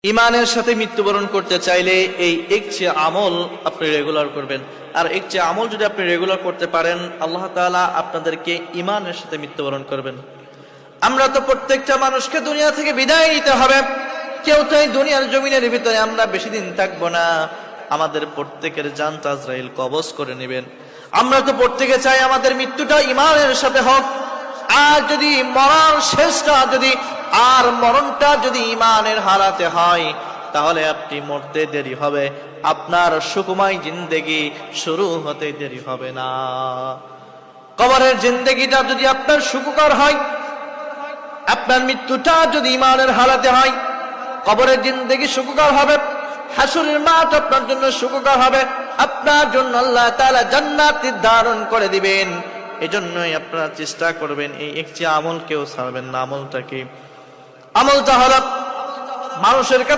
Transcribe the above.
ইমানের সাথে মৃত্যুবরণ করতে চাইলে এই একটি আমল আপনি রেগুলার করবেন। আর একটি আমল যদি আপনি রেগুলার করতে পারেন, আল্লাহ তাআলা আপনাদেরকে ইমানের সাথে মৃত্যুবরণ করবেন। আমরা তো প্রত্যেকটা মানুষকে দুনিয়া থেকে বিদায় নিতে হবে। কেউ তো এই দুনিয়ার জমিনের ভিতরে আমরা বেশি দিন থাকবো না। আমাদের প্রত্যেকের জানটা আজরাইল কবজ করে নেবেন। আমরা তো প্রত্যেকে চাই আমাদের মৃত্যুটা ইমানের সাথে হোক। আর যদি মরার শেষটা মরণটা যদি ইমানের হালাতে হয়, তাহলে আপনি মরতে দেরি হবে, আপনার সুকুমাই জিন্দেগি শুরু হতে দেরি হবে না। কবরের জিন্দেগিটা যদি আপনার সুখকর হয়, আপনার মৃত্যুটা যদি ইমানের হালাতে হয়, কবরের জিন্দেগি সুখকর হবে, হাসরের মাঠ আপনার জন্য সুখকর হবে, আপনার জন্য আল্লাহ তাআলা জান্নাত নির্ধারণ করে দিবেন। এজন্যই আপনারা চেষ্টা করবেন এই একটি আমল কেউ ছাড়বেন না। আমলটা কি? আমলটা হলো মানুষের কাছে